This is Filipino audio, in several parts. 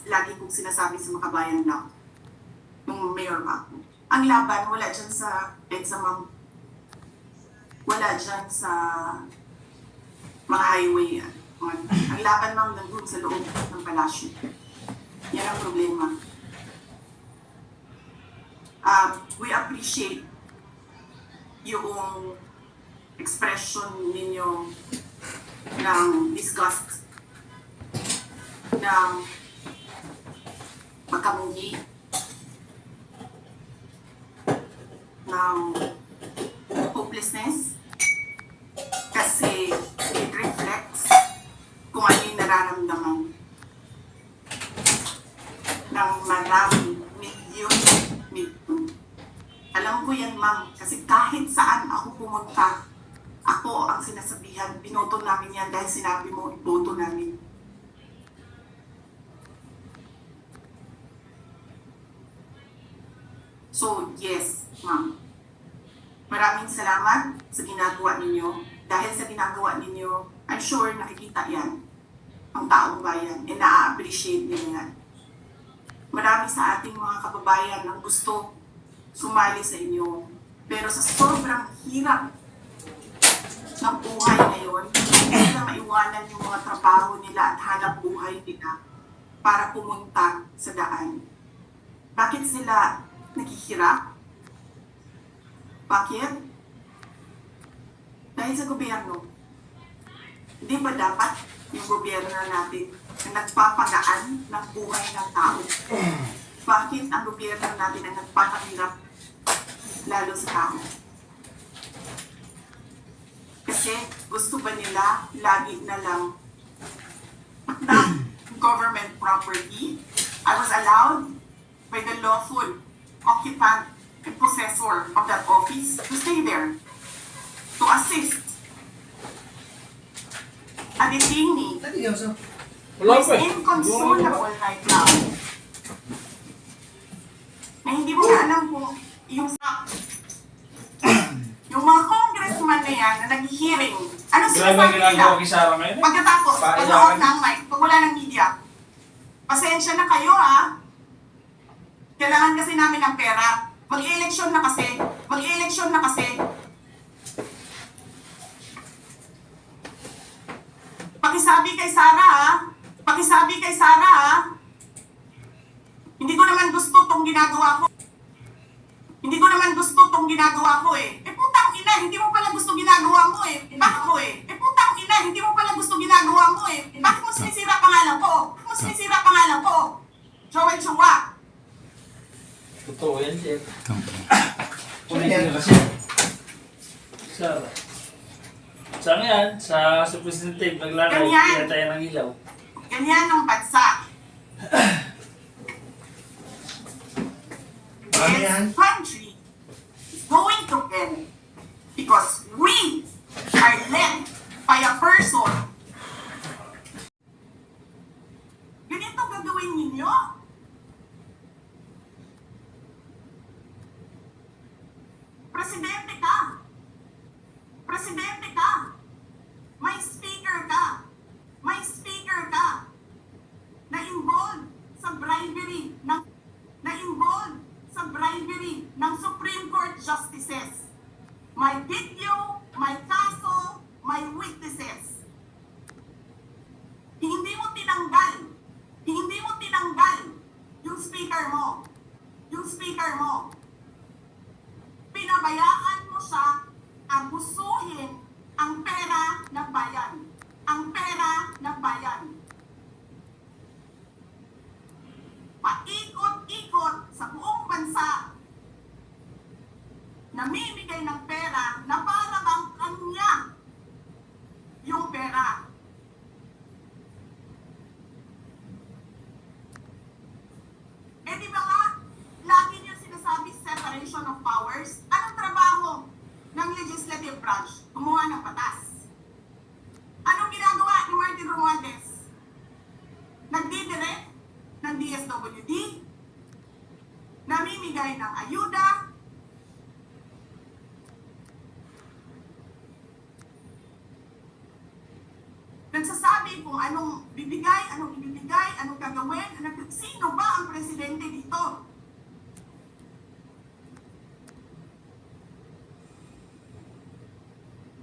lagi kong sinasabi sa Makabayan na nung mayor pa ako. Ang laban, wala dyan sa EDSA, ma'am. Wala dyan sa mga highway. Ang laban, ma'am, nandun sa loob ng palasyo. Yan ang problema. We appreciate yung expression ninyo ng disgust, ng pagkamuhi, ng hopelessness, kasi it reflects kung ano yung nararamdaman ng marami, milyon. Alam ko yan, ma'am, kasi kahit saan ako pumunta, ako ang sinasabihan, binoto namin yan dahil sinabi mo, iboto namin. So, yes, ma'am. Maraming salamat sa ginagawa ninyo. Dahil sa ginagawa ninyo, I'm sure nakikita yan ang taong bayan and na-appreciate nila yan. Marami sa ating mga kababayan ang gusto sumali sa inyo. Pero sa sobrang hirap ng buhay ngayon, hindi na maiwanan yung mga trabaho nila at hanap buhay nila para pumunta sa daan. Bakit sila naghihirap? Bakit? Dahil sa gobyerno. Hindi ba dapat yung gobyerno natin na nagpapagaan ng buhay ng tao? Bakit ang gobyerno natin ang nagpapahirap lalo sa tao? Kasi gusto ba nila lagi na lang government property? I was allowed by the lawful occupant and possessor of that office to stay there, to assist a detainee who is inconsolable right now. Na hindi mo na alam kung yung mga congressman na yan na nag-hearing, ano sinasabi nila? Pagkatapos, pag-off ng mic, pag wala ng media, pasensya na kayo ha. Kailangan kasi namin ng pera. Mag-eleksyon na kasi. Mag-eleksyon na kasi. Pakisabi kay Sara ha. Pakisabi kay Sara ha. Hindi ko naman gusto tong ginagawa ko. Hindi ko naman gusto tong ginagawa ko eh. Putang ina, hindi mo pala gusto ginagawa mo eh. Bakit mo eh? Putang ina, hindi mo pala gusto ginagawa mo eh. Bakit mo sinisira pangalan ko? Bakit mo sinisira pangalan ko? Joel Chua. Totoo yan, Jeff. Yan. Kasi. Sara. Saan yan? Sa representative, naglalagay, Ganyan. kaya tayo ng ilaw. Ganyan ang bansa. This country is going to end because we are led by a person. Ganito gagawin ninyo? Presidente ka. Presidente ka. May speaker ka. May speaker ka. Na-involved sa bribery ng Supreme Court justices. May video, may kaso, may witnesses. Hindi mo tinanggal yung speaker mo. Pinabayaan mo siya abusuhin ang pera ng bayan. Paikot-ikot sa buong bansa, namimigay ng pera na para bang kanya yung pera. Di ba nga, lagi niyo sinasabi separation of powers? Anong trabaho ng legislative branch? Gumawa ng batas. Anong ginagawa ni Martin Romualdez? Nagdidirect ng DSWD, namimigay ng ayuda, nagsasabi kung anong bibigay, anong ibibigay, anong gagawin. gawin? Sino ba ang presidente dito?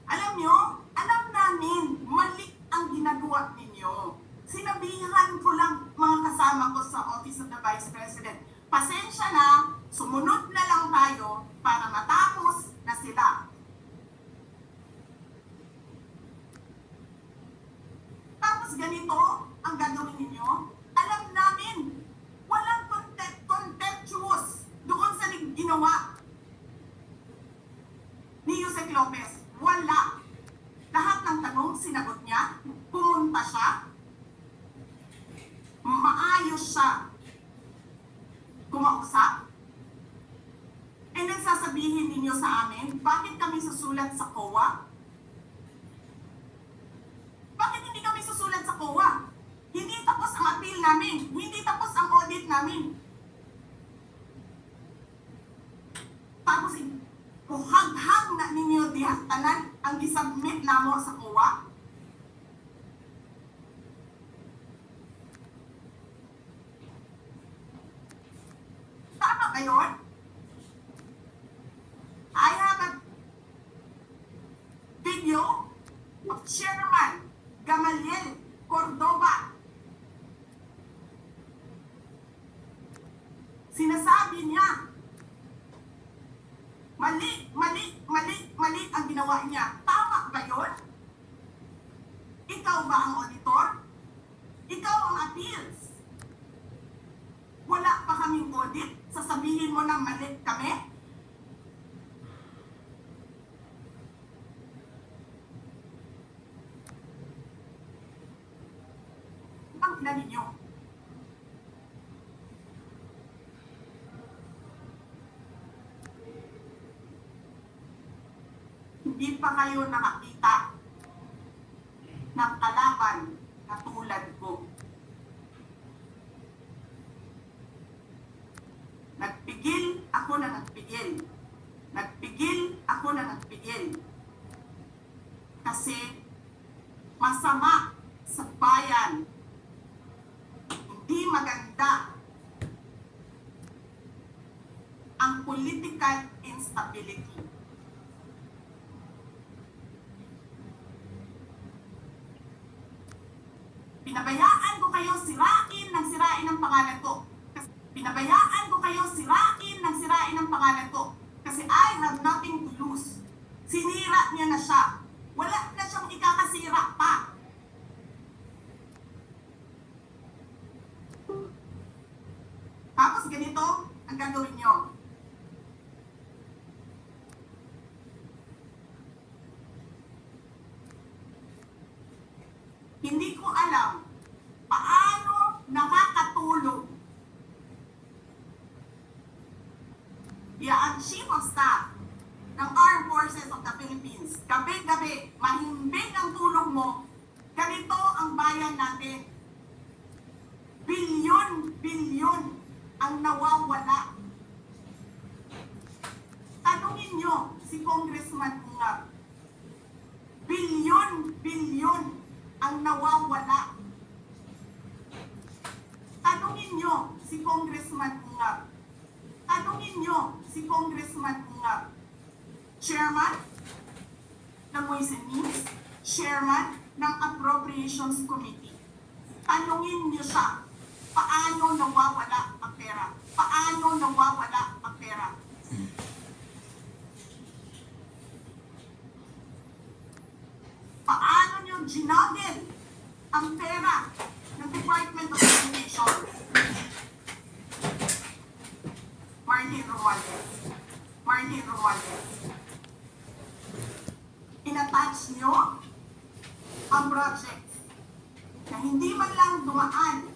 Alam nyo, alam namin, mali ang ginagawa ninyo. Sinabihan ko lang mga kasama ko sa Office of the Vice President, pasensya na, sumunod na lang tayo para matapos na sila. Tapos ganito ang gagawin ninyo? Alam namin, walang contemptuous doon sa ginawa ni Yusek Lopez. Wala. Lahat ng tanong sinagot niya, pumunta siya, maayos siya kumausap. And then sasabihin ninyo sa amin, bakit kami susulat sa COA? Bakit hindi kami susulat sa COA? Hindi tapos ang appeal namin. Hindi tapos ang audit namin. Tapos, kuhaghag na ninyo dihatanan ang isubmit namo sa COA. Tama ba yun? I have a video of Chairman Gamaliel Cordova. Sinasabi niya, mali ang ginawa niya. Tama ba yun? Ikaw ba ang auditor? Ikaw ang appeals? Wala pa kaming audit? Sasabihin mo na mali kami? Ang ina ninyo. Hindi pa kayo nakakita ng kalaban na tulad ko. Nagpigil ako na nagpigil. Nagpigil ako na nagpigil. Kasi masama sa bayan. Hindi maganda ang political instability. Pinabayaan ko kayo sirain ng pangalan ko. Pinabayaan ko kayo sirain ng pangalan ko. Kasi I have nothing to lose. Sinira niya na siya. Wala na siyang ikakasira pa. Tapos ganito ang gagawin niyo. Hindi ko alam paano nakakatulong ang Chief of Staff ng Armed Forces of the Philippines. Gabi-gabi, mahimbing ang tulong mo. Ganito ang bayan natin. Bilyon ang nawawala. Tanungin nyo si Congressman Ungab. Bilyon ang nawawala. Tanungin nyo si Congressman Ungab. Tanungin nyo si Congressman Ungab. Chairman ng Ways and Means, Chairman ng Appropriations Committee. Tanungin nyo siya, paano nawawala ang pera? Paano nawawala ang pera? Paano nyo ginagel ang pera ng Department of Education? Martin Romualdez. Inattach nyo ang project na hindi man lang dumaan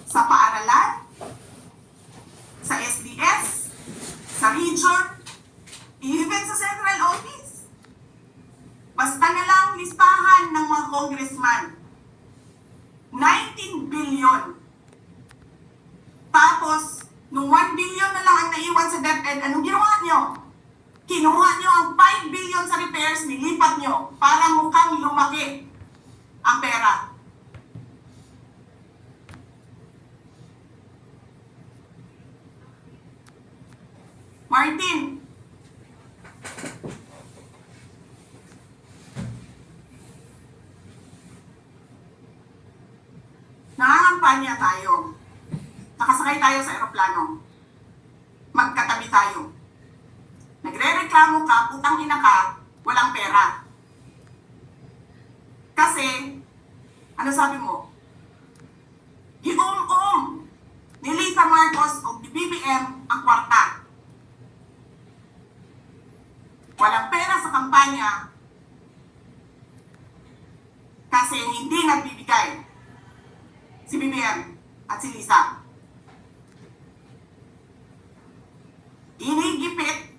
sa paaralan, sa SDS, sa region, even sa central office. Basta na lang listahan ng mga congressman. 19 billion. Tapos, nung 1 billion na lang ang naiwan sa DepEd, anong ginawa nyo? Kinuha nyo ang 5 billion sa repairs, nilipat nyo para mukhang lumaki ang pera. Martin! Nangangampanya tayo. Nakasakay tayo sa eroplano. Magkatabi tayo. Nagre-reklamo ka, putang ina ka, walang pera. Kasi, ano sabi mo? Gium-um ni Lita Marcos o ni BBM ang kwarta. Walang pera sa kampanya kasi hindi nagbibigay si BBM at si Lisa. Inigipit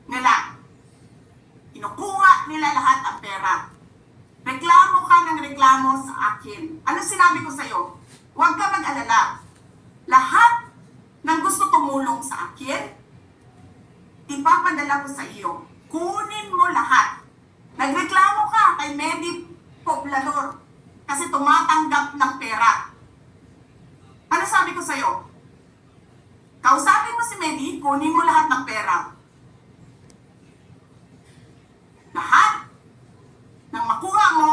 nila. Kinukuha nila lahat ang pera. Reklamo ka ng reklamo sa akin. Ano sinabi ko sa'yo? Huwag ka mag-alala. Lahat ng gusto tumulong sa akin, ipapadala ko sa iyo. Kunin mo lahat. Nagreklamo ka kay Medi Poblador kasi tumatanggap ng pera. Ano sabi ko sa'yo? Kausapin mo si Medi, kunin mo lahat ng pera. Lahat ng makuha mo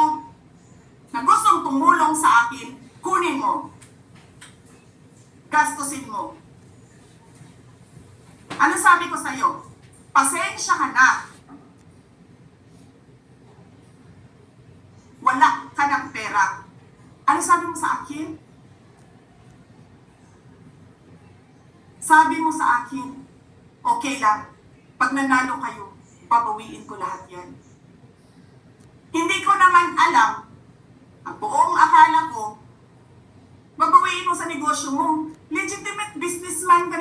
na gustong tumulong sa akin, kunin mo. Gastusin mo. Ano sabi ko sa'yo? Pasensya ka na. Wala ka ng pera. Ano sabi mo sa akin? Sabi mo sa akin, okay lang. Pag nanalo kayo, babawiin ko lahat yan. Hindi ko naman alam, ang buong akala ko, babawiin mo sa negosyo mo. Legitimate businessman ka